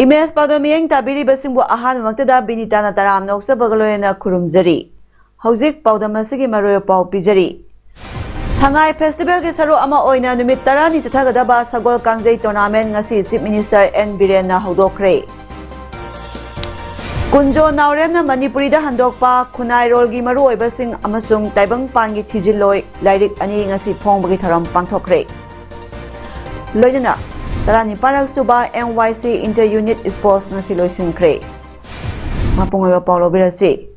Imes padomiyeng tabiri basingbu ahan maktada binitana taram noksa bagaloyena kurumjari. Hauzik paudam asigi maroyo pau pijari. Sangai Festival ke saru ama oina numit tarani chathagadaba sagol kangjei tournament ngasi Chief Minister N Biren na hodokre. Kunjo Nauremna Manipuri da handokpa khunai rolgi maru oibasing amasung taibang pangi thijiloi lairik ani ngasi phongbagi tharam pangthokre. Loidana Tarani Parak Suba NYC Inter-Unit Sports ngasi loisingkre. Mapungoy Paulo Birasi.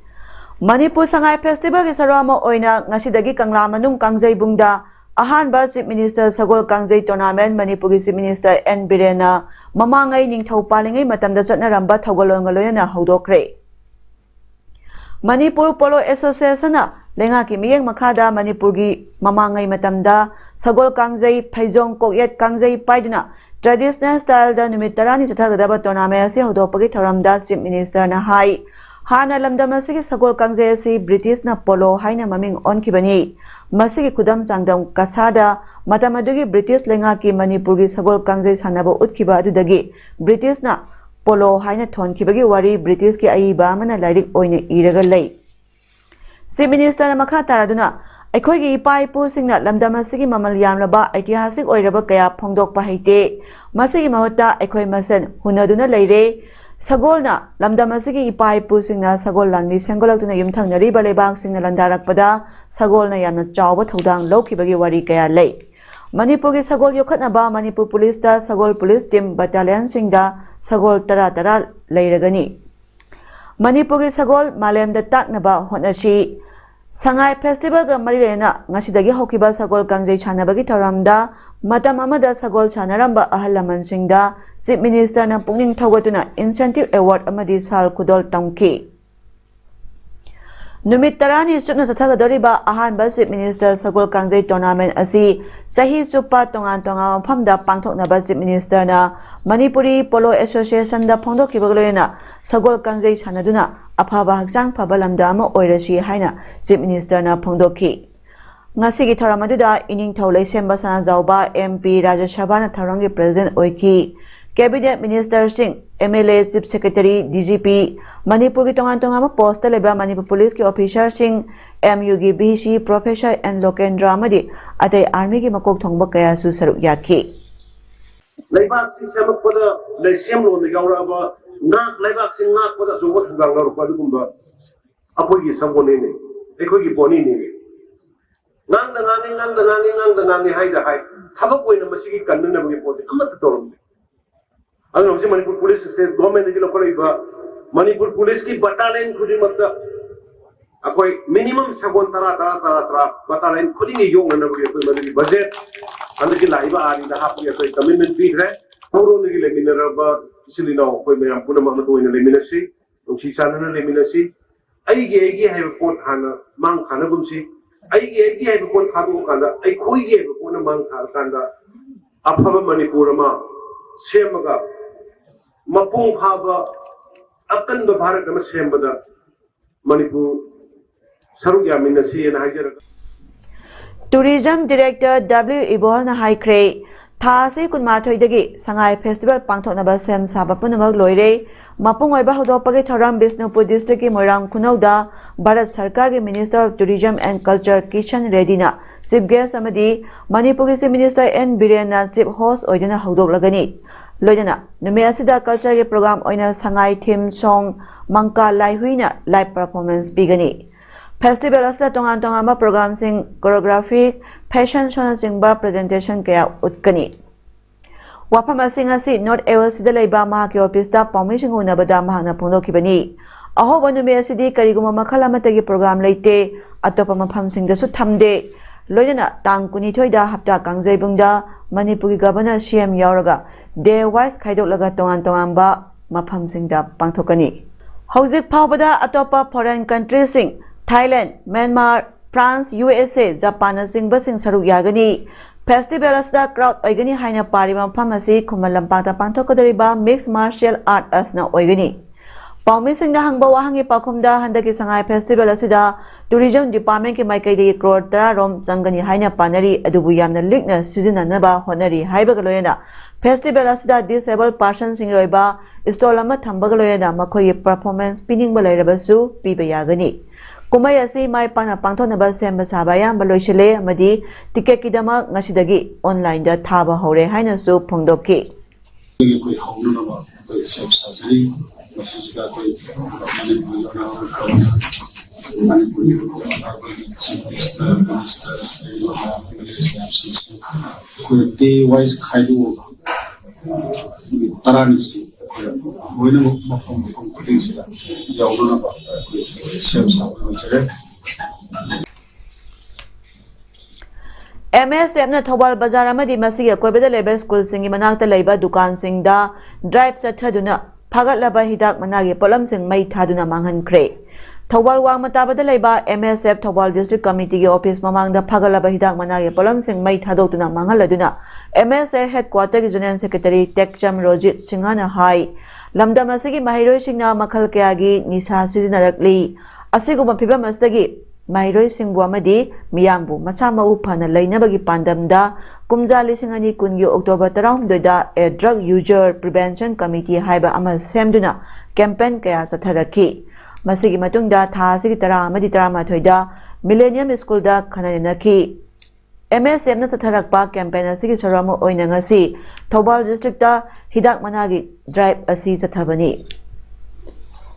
Manipur Sangai Festival ke sarama oina ngasi dagi kangla manung kangjai bungda ahan ba Chief Minister Sagol Kangjai Tournament Manipur Chief Minister N Birena mamangai ningthau palingai matamda chatnaramba thogolongaloyana hodokre. Manipur Polo Association na lenga ki miyeng makhada Manipur gi mamangai matamda Sagol Kangjai Phaijong Kokyat Kangjai paiduna traditional style da numit tarani chathagadaba tournament asi hodopagi thoramda Chief Minister na hai hana lamdam asigi Sagol Kangjai asi British na polo haina maming onkibani masigi kudam changdam kasada matamadugi British lenga ki Manipur gi Sagol Kangjai sanaba utkiba adudagi British na polo haina thonkibagi wari British ki aiba mana lairik oina iraga lei Chief Minister na makha taraduna Aikhoigi ipai pu singna lamdam asigi mamal yamlaba ऐतिहासिक oiraba kaya phongdokpa haite masigi mahota aikhoi masen hunaduna leire sagolna lamdam asigi ipai pu singna sagol lanmi sengolaktuna yumthangnari balebang singna landarakpada sagolna yamna chawba thodang lokhibagi wari kaya lei Manipur gi sagol yokhatnaba Manipur Police da sagol police team battalion singda sagol tara leiragani Manipur gi sagol malemda taknaba hotnashi Sangai Festival ga marilena ngasidagi hokiba Sagol Kangjai chanabagi thoramda matam amada Sagol chanaramba ahalaman singda Chief Minister na pungning thogatuna incentive award amadi sal kudol tamki Numit tarani chupna chathagadoriba ahanba Chief Minister Sagol Kangjai tournament asi sahi chupa tongan maphamda pangthoknaba Chief Minister na Manipuri Polo Association da phongdokibagloena Sagol Kangjai chanaduna afaba hakchang phaba lamda ama oirasi haina Chief Minister na phongdokhi ngasigi thoramadida ining tholai semba sana jawba MP Rajya Sabha na thorangi president oiki Cabinet Minister Singh MLA Chief Secretary DGP Manipur ki tongan ma post leba Manipur Police ki officer Singh MU gi BC Professor N Lokendra amadi atai army ki makok thongba kaya su saruk yakhi Laibak si semak pada leisem lo ni gaura ba ngak laibak si ngak pada suwat ngang gaura pada kumba apo gi sabone ne ekho gi boni ne ngang da ngangi hai da hai thabak koi na masigi kanna na bagi pode amma torom ano si Manipur Police state government ki lokoi ba Manipur Police ki battalion khudi makta akoi minimum sagon tara battalion khudi ngi yong na bagi koi magi budget andaki laiba ari da hapu ya koi commitment fee re thoro ni le minera ba isili no koi me ampuna ma to ina le minasi si sana na le minasi ai hai ko khana mang khana gum si ai hai ko khadu kanda ai khoi ge ko na mang khal kanda afaba Manipur ma semaga mapung phaba akan ba Bharat ma sembada Manipur saru ya minasi na hajara Tourism Director W. Ibol na haikre thasi kunmathoi dagi Sangai Festival pangthoknaba sem saba punamak loire mapung oiba hodopagi thoram Bisnupur district ki Moirang Khunauda Bharat Sarkar ki Minister of Tourism and Culture Kishan Reddy na chief guest amadi Manipur ki Chief Minister N Biren na chief host oidana hodoklagani loidana numi asida culture ki program oina Sangai theme song Mangka Laihui na live performance bigani Festival asla tongan ma program sing choreography fashion show na singba presentation kaya utkani wafam asing asi North East da leiba maha ki office da permission huna bada maha na phonokibani aho banumi asidi kariguma makhala matagi program leite atopa mafam sing da su thamde loidana tang kuni thoida hapta kangjai bungda Manipuri Governor CM Yauraga Day Wise Kaidolaga Tongan Tongamba Mafam Singda Pangtokani. Hauzik Paubada Atopa foreign countries sing Thailand, Myanmar, France, USA, Japan sing basing Saru Yagani. Festival asda crowd oigani haina parima pharmacy Kumalampata Pantokadariba mixed martial art asna oigani. Paumi singda hangba wahangi pakumda handaki sangai festival asida tourism department ki maikai de crore tara rom changani haina panari adubu yamna likna season naba honari haibagaloyana festival asida disabled persons sing oiba stall ama thambagaloyana makoi performance pinning balirabasu piba yagani. Kumay asi may pangthonaba semba sabaya baloisile amadi ticket kidama ngasidagi online da thaba hore haina su phongdokki. MSM na Thobal Bazar amadi masigi akoibada leba school singi manakta leba dukan singda drive chathaduna phagatlaba hidak managi polam sing mai thaduna manghankhre. Thobal wang matabada leba MSF Thobal District Committee gi office mamangda phagatlaba hidak managi polam sing mai thadokuna manghaladuna MSF headquarter gi General Secretary Tekcham Rojit Singhana hai lamdam asigi mahiroi singna makhal kayagi nisa sijinarakli asiguma phibam asagi Mairoi singbu amadi miyambu masama upana lainabagi pandamda kumja lisingani kungi October 16 a drug user prevention committee haiba amal semduna campaign kaya satharaki masigi matungda tha sigi tara amadi tara mathoida millennium school da khananaki MSM na satharakpa campaign asigi soramo oina ngasi Thobal district da hidak managi drive asi sathabani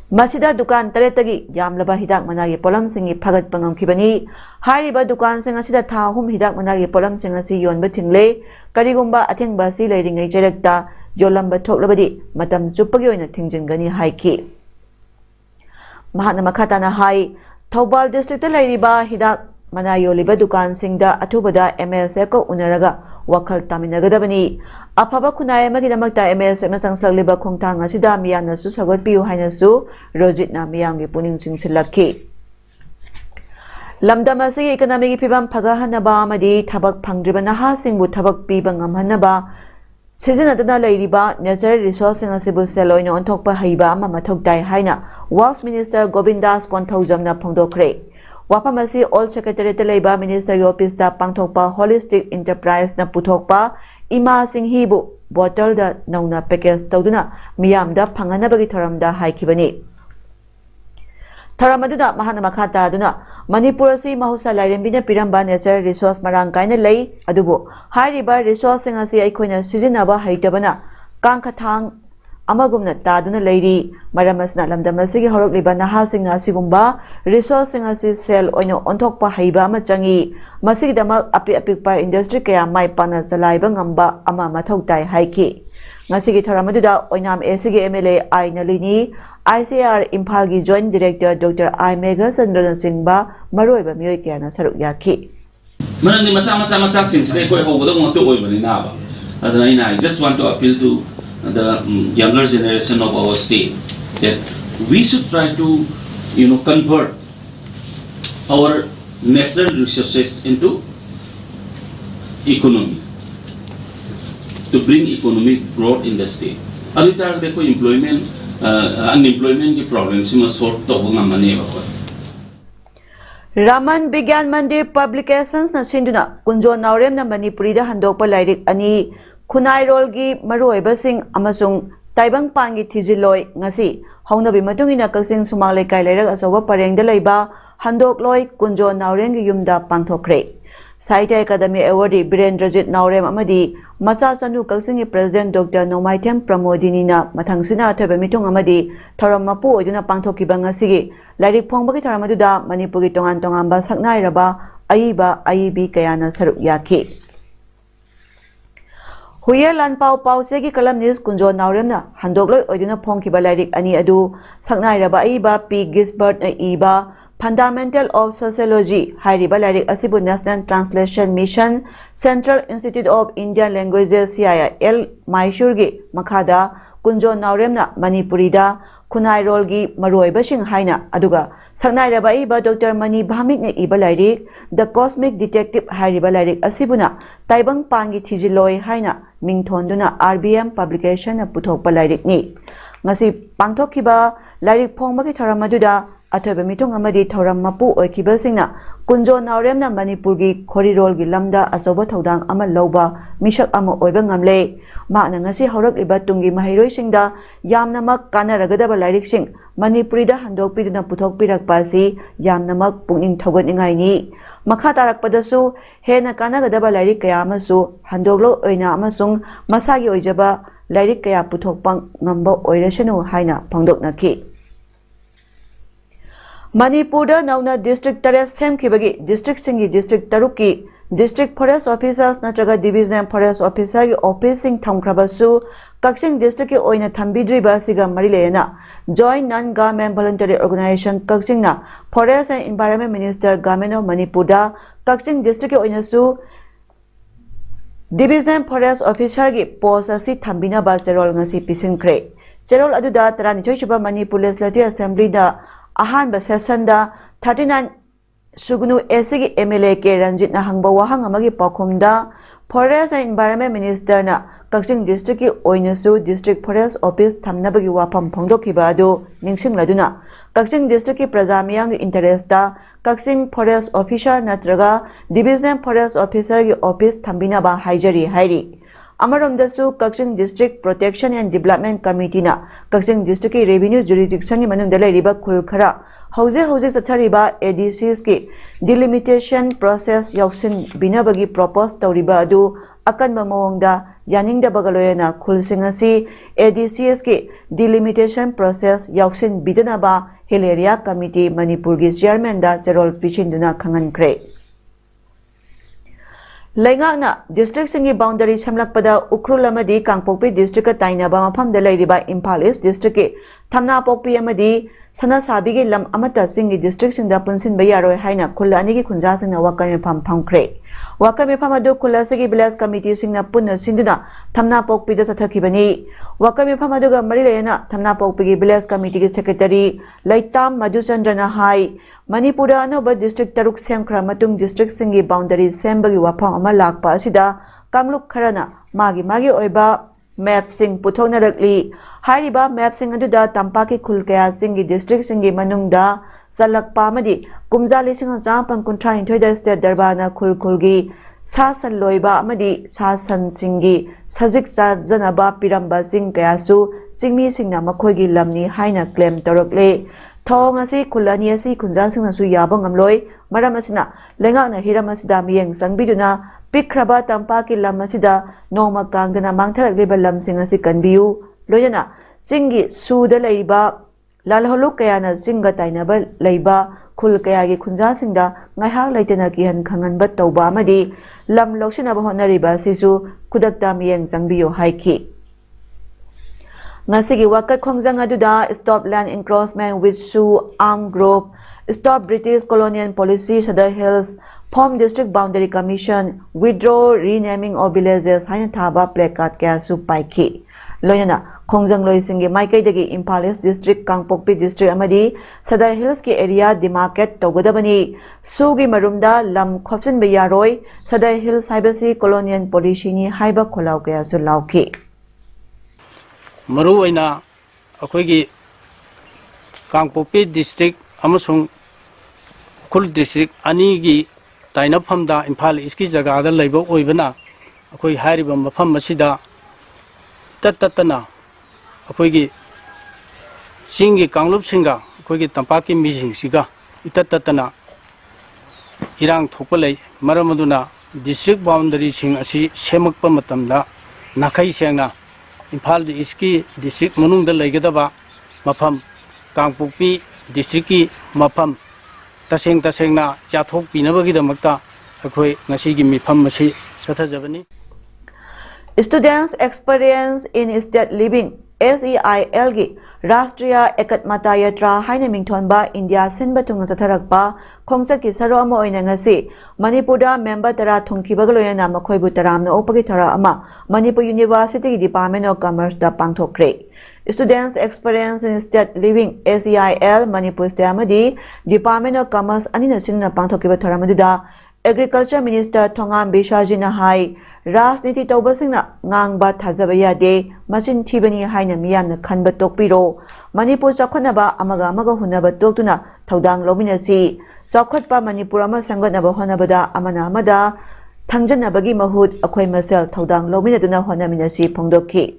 Masida dukan taretagi yamlaba hidak managi polam singi phagat pangam kibani hariba dukan sing asida tha hum hidak managi polam sing asi yonba thingle karigumba athengba si leiringai jerekta yolamba thoklabadi matam chupagi oina thingjingani haiki mahana makhatana hai Thobal district ta leiriba hidak manayo liba dukan singda athubada MSF ko unaraga wakal taminagadabani afaba kunai magidamakta MSF na sangsagliba khongthang asida miyamna su sagatpiu haina su Rojit na miyamgi puning singsilakki lamdam asigi economic phibam phagahanaba amadi thabak phangdriba naha singbu thabak piba ngamhanaba sizinadana leiriba natural resource asibu seloina onthokpa haiba ama mathokdai haina Works Minister Govindas Konthaujamna phongdokre Wapamasi All Secretary Teleba Ministry Office da Pangthokpa Holistic Enterprise na puthokpa Ima Singhibu bottle da nauna package tawduna miyamda phanganabagi tharamda haikibani Tharamaduna mahana makha taraduna Manipur asi mahusa lairembina piramba natural resource marang kaina lei adubu hariba resource sing asi aikoina sijinaba haitabana kangkhathang amagumna taduna leiri maramasna lamdamasigi horokliba nahasingna asigumba resource sing asi sel oino onthokpa haiba ama changi masigidama apikpa industry kaya mai pana chalaiba ngamba ama mathoktai haiki ngasigi thoramaduda oinam ACG MLA Ainalini ICR Imphalgi Joint Director Dr. I Mega Sandran Singba maroiba miyoi kayana saruk yaki manandi masa singse koi hoboda ngto oibani na ba adana I just want to appeal to the younger generation of our state that we should try to convert our natural resources into economy to bring economic growth in the state aditar dekho employment unemployment ki problem sima sort to ngamane ba Raman Bigyan Mandir Publications na sinduna kunjo naurem na Manipuri da handokpa lairik ani Khunai rolgi maroiba sing amasung taibang pangi thijiloi ngasi hongnabi matungina kaksing sumanglei kai lerak asoba parengda leiba handok loi kunjo naureng gi yumda pangthokre Sahitya Academy Award Birendrajit Naurem amadi macha chanu kaksing President Dr. Nomaithem Pramodini na mathangsina thebe mitung amadi thoram mapu oiduna pangthokiba ngasi lairik phongbagi tharamadudha Manipuri tongan tongamba saknairaba aiba aibi kayana saruk yaki Huye Lanpao Pao Segi Kalam News Kunjo Nauremna Handokloi Oiduna Phongkiba Lairik Ani Adu Saknairaba Aiba P. Gisbert na Iba Fundamental of Sociology hairiba lairik asibu National Translation Mission Central Institute of Indian Languages CIL Mysore gi makhada kunjo nauremna Manipuri da Kunai rol gi maroiba sing haina aduga saknai raba iba Dr. Mani Bhamik ne iba lairik The Cosmic Detective hairiba lairik asibuna taibang pangi thijiloi haina mingthonduna RBM publication na puthokpa lairik ni ngasi pangthokkiba lairik phongbagi thoram aduda athoiba mitong amadi thoram mapu oikiba singna kunjo nauremna Manipur gi khorirol gi lamda asoba thodang ama loba misak ama oiba ngamle makna ngasi haurakliba tungi mahairoi singda yamnamak kanaragadaba lairik sing Manipuri da handokpiduna puthokpirakpa si yamnamak pungning thogatningai ni makha tarakpadasu hena kanagadaba lairik kaya amasu handoklo oina amasung masagi oijaba lairik kaya puthokpang ngamba oirasanu haina phangdoknaki Manipur da nauna district tare semkhibagi district singi district taruki district forest officers natraga division forest officer gi office sing thamkhrabasu Kaksing district ki oina thambidriba siga marilena joint non government voluntary organization Kaksing na forest and environment minister government of Manipur da Kaksing district ki oina su division forest officer gi post asi thambina ba serol ngasi pisinkhre serol aduda tarani choichiba Manipur legislative assembly da ahan ba session da 39 Sugunu SG MLA ke Ranjit na hangba wahang amagi pakhumda Forest and Environment Minister na Kaksing District ki oinasu District Forest Office thamnabagi wafam phongdokhiba adu ningsingladuna Kaksing District ki prajamiyang interest da Kaksing Forest Officer natraga Division Forest Officer ki office thambina ba haijari hairi Amaromdasu Kaksing District Protection and Development Committee na Kaksing District ki Revenue Jurisdiction ki manungda lairiba khul khara hauze sathariba ADCs ki delimitation process yauksin binabagi propose tawriba adu akanba mawongda yaningda bagaloyana khulsing asi ADCs ki delimitation process yauksin bidanaba Hill Area Committee Manipur gi chairman da serol pichinduna khangankre Laingakna district singi boundary samlakpada ukrul amadi Kangpokpi district ka tainaba mafamda lairiba Imphal East district ki thamna pokpi amadi sana sabi gi lam amata singi district singda punsin bayaroi haina khulani gi khunja singna wakame pham phamkhre wakame pham adu khulasi gi village committee singna punna sinduna thamna pokpi da sathakibani wakame pham adu ga marilena thamna pokpi gi village committee gi secretary Laitam Madhuchandra na hai Manipura anoba district taruk semkhra matung district singi boundary sembagi wafam ama lakpa asida kangluk kharana magi oiba map sing puthokna rakli hairiba map sing aduda tampaki khul kaya singi district singi manungda salakpa amadi kumja lising champang kunthai thoida state darbana khulgi sasan loiba amadi sasan singi sajik janaba piramba sing kayasu singmi singna makhoigi lamni haina claim torokle thong asi khulani asi khunja singna su yaba ngamloi maram asina lengakna hiram asida miyeng sangbiduna pikraba tampaki lam asida noma kangdana mangtharakliba lamsing asi kanbiu loyana singi suda leiba lalholuk kayana singa tainaba leiba khul kayagi khunja singda ngaihak laitena kihan khanganba tawba amadi lam loksinaba honariba sisu kudakta miyeng sangbiu haiki Ngasigi wakat khongjang aduda stop land encroachment with Sioux armed group stop British colonial policy Sadar Hills Form District Boundary Commission withdraw renaming of villages haina thaba placard kaya su paiki loyana khongjang loisingi maikaidagi Imphal East District Kangpokpi District amadi Sadar Hills ki area demarcate togodabani sugi marumda lam khopsin bayaroi Sadar Hills haibasi colonial policy ni haiba kholau kaya su lauki Maru aina akoigi Kangpokpi district amasung Khul district anigi tainaphamda Imphal East ki jagada leibo oibana akoi hairiba mafam masida tattatana akoigi singi kanglup singa akoigi tampaki mising siga itattatana irang thokpalei maramaduna district boundary sing asi semakpa matamda nakai sengna Imphal East ki district manungda leigadaba mafam Kangpokpi district ki mafam tasengna chathok pinabagidamata akoi ngasigi mifam masi sathajabani Students experience in state living SEIL gi Rashtriya Ekatmata Yatra haina mingthonba India sinba tunga chatharakpa khongsak saro ama oina ngasi Manipurda member tara thungkhibaga loyana makhoibu taramna opagi thara ama Manipur University Department of Commerce da pangthokre. Students Experience in State Living SEIL Manipur State amadi Department of Commerce anina sinna pangthokiba tharamadida Agriculture Minister Thongam Bishajina hai Rajniti Taubasingna ngangba thajaba yade machin thibani haina miyamna khanba tokpiro Manipur chakhonaba amaga hunaba toktuna thodang lominasi chakhotpa Manipur ama sangatnaba honabada amana amada thangjanabagi mahut akhoi masel thodang lominaduna honaminasi phongdokhi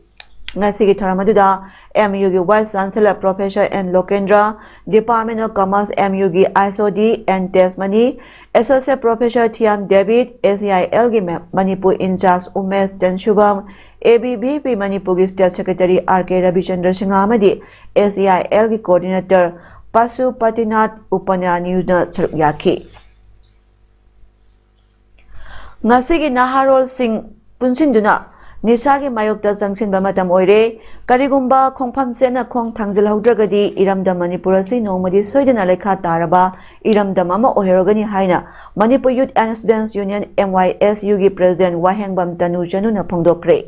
Ngasigi Tharamadida, MUG Vice Chancellor Professor N. Lokendra, Department of Commerce MUG ISOD N. Tesmani, Associate Professor Thiam David, SEIL Manipur In Charge Umesh Tenshubam, ABVP Manipur State Secretary R.K. Ravichandra Singh Amadi, SEIL Coordinator Pasu Patinath Upanyanyuna Sarukyaki. Ngasigi Naharol Singh Punsinduna, Nisagi Mayokta Jangsinba matam oire karigumba khongpham chena khong thangjil haudragadi iramda Manipurasi nomadi soidana lekha taraba iramdam ama oherogani haina Manipur Youth and Students Union MYSU gi President Wahengbam Tanu Chanuna phongdokre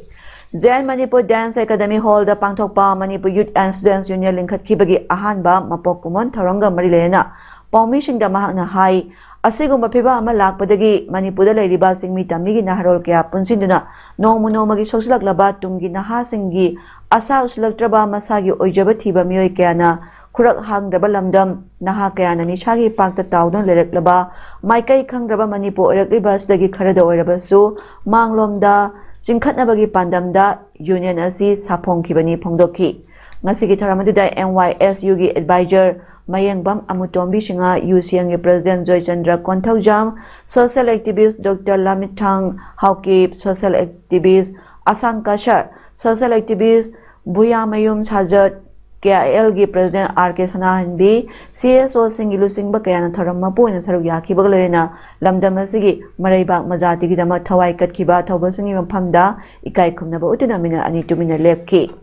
Zen Manipur Dance Academy Hall da pangthokpa Manipur Youth and Students Union linkhatkibagi ahanba mapokkumon tharanga marilena Paumisingda mahakna hai Asigumba phiba ama lakpadagi Manipurda leiriba singmi tamigi naharol kya punsinduna nomagi sosilaklaba tunggi nahasingi asa uslaktraba masagi oijaba thiba miyoi kyana khurak hangdraba lamdam naha kyana nishagi pakta tawdon lereklaba maikai khangraba Manipur oirakliba sidagi kharada oirabasu manglomda chingkhatnabagi pandamda union asi saphongkhibani phongdokhi ngasigi tharamadida MYSU gi advisor Mayengbam Amutombi Shinga UCNG President Joy Chandra Konthaujam, Social Activist Dr. Lamitang Haukip, Social Activist Asang Kashar, Social Activist Buya Mayum Sajat, KIL President R.K. Sanahanbi, CSO Singilu Singba Kayana Tharamapu in Saruyaki Bagalena, Lamdamasigi, Maraybak Mazati Gidama Tawai Katkiba, Tobasingi Pamda, Ikai Kumnaba Utinamina, Anitumina Lepki.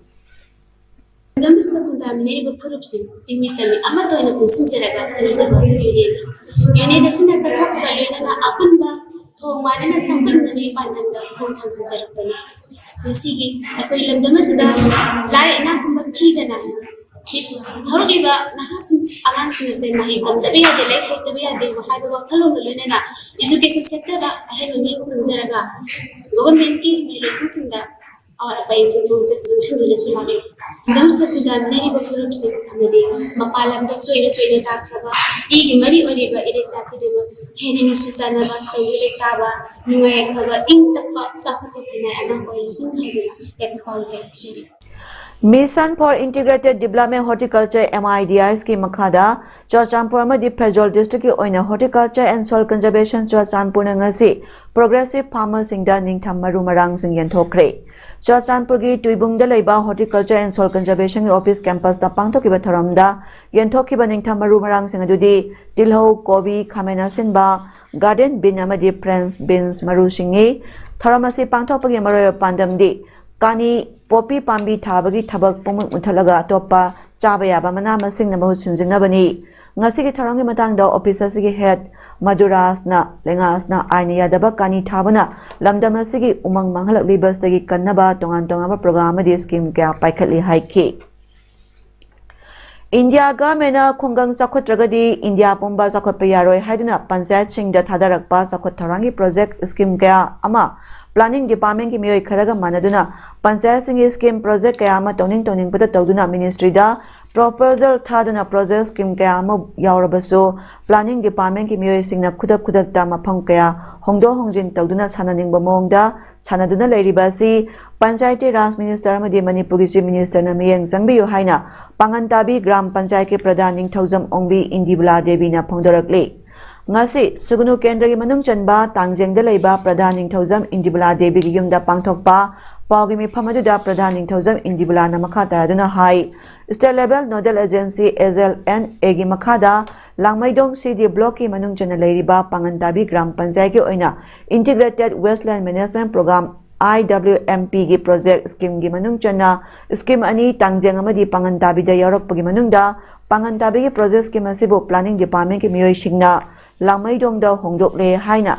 Damis na contaminated corruption, significantly amato in a considerable sensible unit. Unit is in the top value and upon ba, Tongman and a sample to be part of the content ceremony. The Sigi, a coil of the Masada, lie enough but tea than However, Nahasan Alansis and Mahikam, the way they like the way they will have a color Lunena, education sector that I have a mix in Zeraga. Government gave me lessons in the basic concepts and children. Those that the many corruption amadi mapalam da soida takraba igi mari oliba it is akidaba henin susana ba kawile taba nuwe kaba intapa sakko pina ana oisin hedina that concept Mission for Integrated Development Horticulture MIDIS ki makhada Churchampur amadi Prajol district ki oina Horticulture and Soil Conservation Churchampur ngasi Progressive Farmers singda ningtham maru marang sing yanthokre Churchampur gi Tuibungda leiba Horticulture and Soil Conservation Office campus da pangthokiba tharamda yanthokiba ningtham maru marang sing adudi tilhau kobi khamena sinba garden bin amadi French beans maru singi tharamasi pangthokpagi maroy pandamdi Kani Poppy Pambi Tabagi Tabak Pumut Mutalaga Topa Chabaya Bamana Sing Namu Sinzinabani Ngasiki Tarangi Matanga Officers Head Maduras na Lengas na Ainia Dabakani Tabana Lamdamasigi Umang Mangalak Libas Tagi Kanaba Tonga program scheme Gap Paikali Haiki India Gamena Kungang Sakot Ragadi India Pumba Sakot Payaroi Hadina Pansat Sing the Tadarakpa Sakot Tarangi project scheme Gaya Ama Planning Department ki miyoi kharaga manaduna Panchayat Singh scheme project kayama toning pata tawduna ministry da proposal thaduna project scheme kayama yaurabaso Planning Department ki miyoi singna khudak da mafam kaya hongdo hongjin tawduna sananingba mongda sanaduna leiribasi Panchayati Raj Minister amadi Manipur Chief Minister na miyeng sangbiyo haina Pangantabi Gram Panchayat ki Pradhan Ningthaujam Ongbi Indibala Devi na phongdorakle Ngasi Sugunu Kendra Manung Chanba Tangjeng de Leiba Pradhan Ningthaujam Indibala Devi gi yumda pangthokpa pawgi mifamaduda Pradhan Ningthaujam Indibala na makha taraduna hai State Level Nodal Agency SLN egi makhada Langmaidong CD Block ki manung chana leiriba Pangantabi Gram Panchayat ki oina Integrated Wasteland Management Program IWMP gi project scheme gi manung chana scheme ani tangjeng amadi pangan tabi da yorok pagi manungda pangan tabi gi project scheme asibo planning department gi miyoi singna lamai dong da hongdok le haina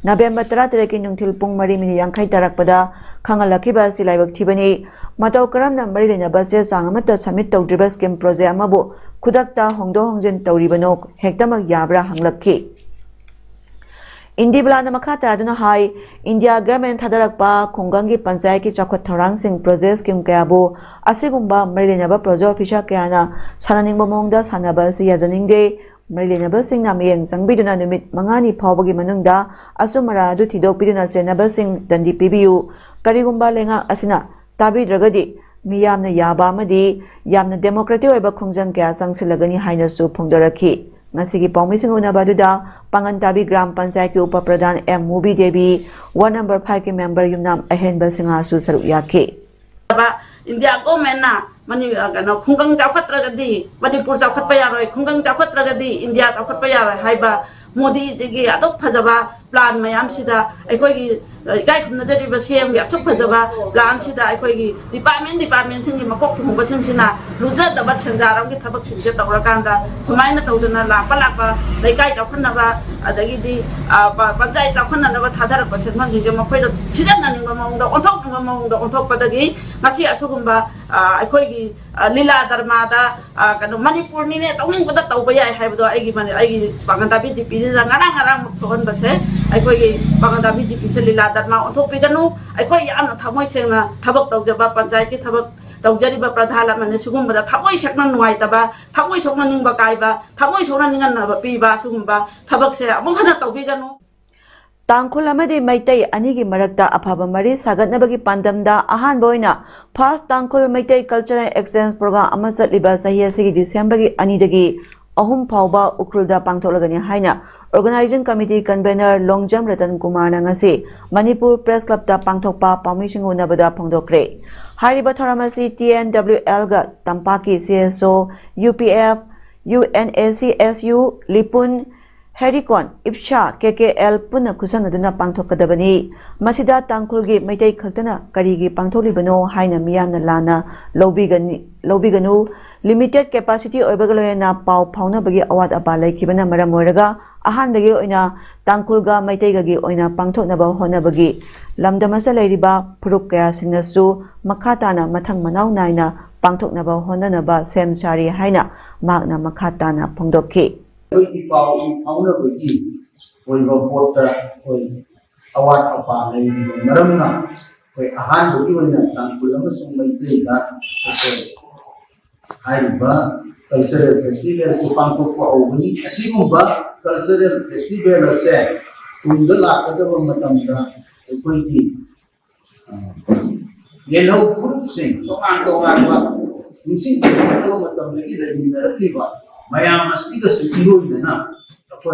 November 13 ki nungthil pung 3:50 tarakpada khangalakhiba silaibak thibani matau karamna mari lena basje sangamata submit tawdriba scheme project amabu khudakta hongdo hongjin tawribano hektamak yabra hanglakhi Indi Blana Makata Aduna Hai, India government Hadarakpa, Kongangi Panzaki Chakot Tarang Singh Project Kim Kayabo, Asigumba, Marinaba Project Fisha Kayana, Sananing Bamonda, Sanabasi Yazaning Marinaba Singh Naming, Sangbiduna Numit, Mangani Pawagi Manunda, Asumara, Dutidok Biduna Senaba Singh, Dandi PBU, Karigumba Lenga Asina, Tabi Dragadi, Miyamna Yabamadi, Yamna Democratic Eba Kongjang Kaya Sang Silagani Hainasu Pongdaraki. Ngasigi pawmising una baduda pangantabi gram panchayat ki upapradhan M Movie Devi 1 number 5 ki member yumnam ahenba singa su saruk yake India government na mani kana khunggang chawkhatragadi Manipur chawkhatpa yaroi khunggang chawkhatragadi India chawkhatpa yaroi haiba Modi ji adok phadaba plan mayam sida aikoi gi gai khumna de ba sem ya chok phadaba plan sida aikoi gi department sing gi makok ki hungba sing sina luja da ba changdaram gi thabak sing je tawra kanda sumaina tawdana la palapa laikai chawkhanna ba adagi di panchayat chawkhanna ba thadar ba senman gi je makoi da sidan naning ba maung da onthok padagi masi asugumba aikoi gi lila dharma da kanu Manipur ni ne tawning ba da tawba yai haibdo aigi mani aigi pangantabi dp ngarang thon ba se aikoi gi pangantabi dp se lila dharma onthok pidanu aikoi yamna thamoi sengna thabak tawjaba panchayat ki thabak tawjariba pradhala mane sugumba da thamoi sakna nuai taba thamoi sokna ningba kaiba thamoi sokna ningan na piba sugumba thabak se among hana tawbiganu Tangkhul amadi maitai anigi marakta afaba mari sagatnabagi pandamda ahan boina first Tangkhul maitai cultural exchange program ama satliba sahi asigi December gi anidagi ahum phawba ukrulda pangtholagani haina organizing committee convener Longjam Ratan Kumar na ngasi Manipur Press Club ta pangthokpa pawmising unabada phongdokre hariba thoramasi TNWL ga tampaki CSO UPF UNACSU Lipun Herikon, Ipsha, KKL, Puna Kusanaduna Pangtokadabani, Masida Tangkulgi, Maitai Katana, Karigi Pangtolibano, Haina Miyana Lana, Lobiganu, limited capacity Obagaloena, Pau Pauna Bagi Awad Abala, Kibana Maramoraga, Ahan Bagi Oina, Tangkulga, Maitagagi Oina, Pangtonaba, Honabagi, Lamdamasa Ladiba, Purukaya Sinasu, Makatana, Matang Manau Naina, Pangtoknaba, Honanaba, Sem Sari Haina, Magna Makatana, Pongdoki. Auna bagi koi bapota koi awat apa lagi maramna koi ahan bagi wajah tangkul lama sumai tiga hai ba cultural festival sepangkok ko awuni asigumba cultural festival se undala kada matamda koi di yellow group sing tongan ba insing ko matam lagi dari minarapi ba Mayam masih keseluruh mana, apa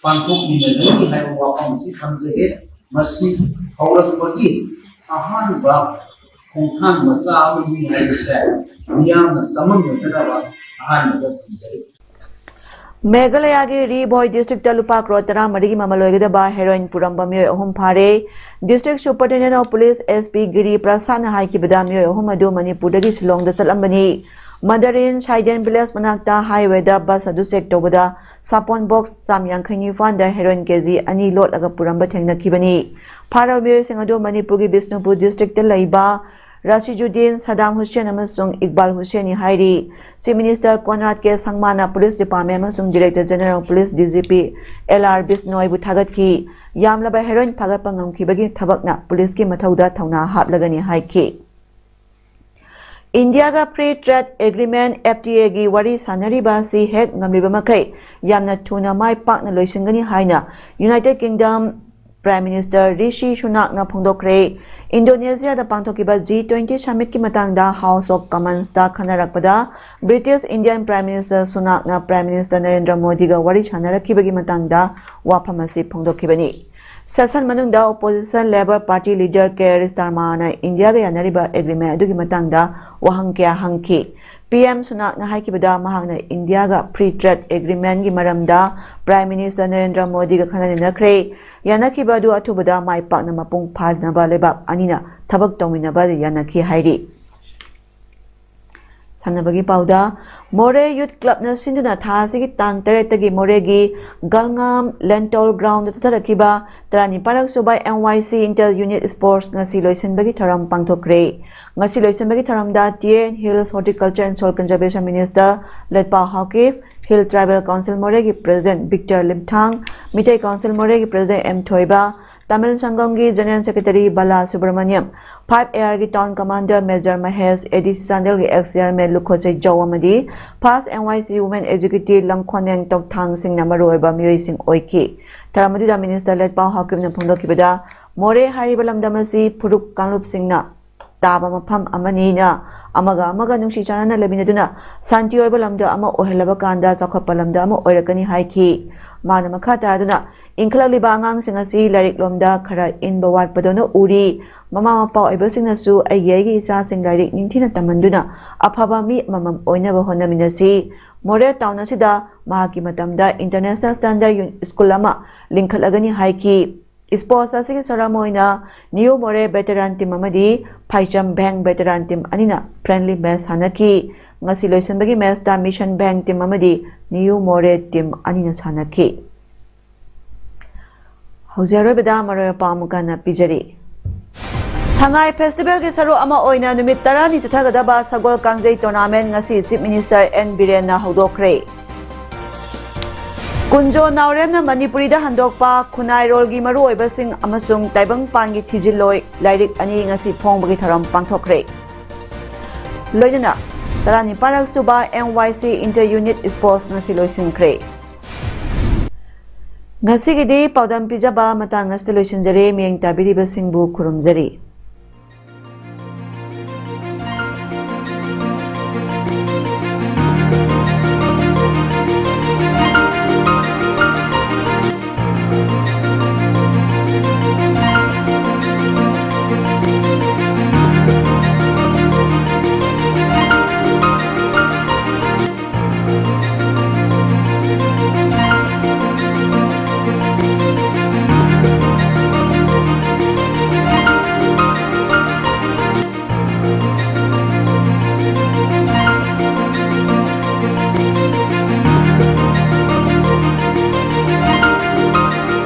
pangkok ini lagi hai wapang masih kamzege masih orang bagi ahan bab konghan macam ini hai besar, mayam samang macam ahan macam kamzege. Meghalaya gi Riboy district talupa krotara marigi mamaloigada ba heroin puramba myoy ahum phare district superintendent of police SP Giri Prasad hai ki bada myoy ahum adu Manipur dagi Shillong da salambani Madarin Chaiden Village Manakta Highway da bus adu check tobada sapon box chamyang khani fanda heroin kg ani lot aga puramba thengna kibani phara myoy sing adu Manipur gi Bishnupur district ta laiba Rashijuddin Saddam Hussein amasung Iqbal Husseini hairi Chief Minister Conrad K Sangmana Police Department amasung Director General Police DGP LR Bisnoy bu thagat ki yamlaba heroin phagat pangam ki bagi thabakna police ki mathauda thauna haplagani haiki India ga Free Trade Agreement FTA gi wari sanari ba si hek ngamliba makai yamna thuna mai pakna loisingani haina United Kingdom Prime Minister Rishi Sunak na phongdokre Indonesia da pangthokiba G20 summit ki matangda House of Commons da khanarakpada British Indian Prime Minister Sunak na Prime Minister Narendra Modi ga wari chanarakibagi matangda waphamasi phongdokibani Session manungda opposition Labour Party leader Keir Starmer na India ga yanariba agreement adugi matangda wahang kya hangki PM Sunakna haikibada mahakna India ga free trade agreement gi maramda Prime Minister Narendra Modi ga khananakre yanakibadu athubada mai pakna mapung phalnaba lebak anina thabak tawminaba yanakhi hairi Sanabagi Pauda, More Youth Club na Sinduna Thasigi Tang Teretagi Moregi, Galngam, Lentol Ground, Tarakiba, Trani Parak Subay NYC Intel Unit Sports, Nasiloy Senbagi Taram Pangtokre, Nasiloy Senbagi Taram Datien, Hills Horticulture and Soil Conservation Minister, Letpa Hawkif, Hill Tribal Council Moregi President Victor Limthang, Mitay Council Moregi President M. Thoiba, Tamil Sangam General Secretary Bala Subramaniam, 5 Air gi Town Commander Major Mahesh, ADC Sandal gi ex-chairman Lukhose Jawamadi, past NYC Women Executive Langkhoneng Tok Thang Singh Namaroiba Myoy Singh Oiki. Taramadi Minister Letpa Hakim na Phongdokibada, More Haribalam Damasi Puruk Kanglup Singh na Taba Mapam Amani na Amaga Nungsi Chana Labinaduna, Santi Oibalamda Ama Ohelaba Kanda Zakapalamda Ama Oirakani Haiki, Mana Makata Aduna, Inkla Libangang Singasi Larik Lomda Kara in Bawat Padono Uri, Mama Pao Ebersinasu, a Yagi Isa Sing Larik Nintina Tamanduna, Apaba mi Mamam Oinaba Honaminasi, More Town Asida, Mahaki Matamda, International Standard Skulama, Linkalagani Haiki, Isposa Sigi Saramoina, New More Veteran Team Mamadi, Paicham Bang Veteran Team Anina, Friendly Mess Hanaki, Ngasiloisan Bagi Mesta Mission Bang Team Mamadi, New More Team Anina Hanaki. Hozero Beda Maroya Pamukana Pijari. Sangai Festival ki saru ama oina numit tarani chathagadaba Sagol Kangjei Tournament ngasi Chief Minister N. Biren na hodokre. Kunjo Naurem na Manipuri da handokpa Khunai Rol gi maru oibasing amasung Taibang Pan gi thijiloi lairik ani ngasi phongbagi tharam pangthokre. Loidana tarani parak suba NYC Inter Unit Sports ngasi loisingkre. Ngasi gidi paudam pijaba matang ngasi loisinjare miyeng tabiri basingbu kurumjari.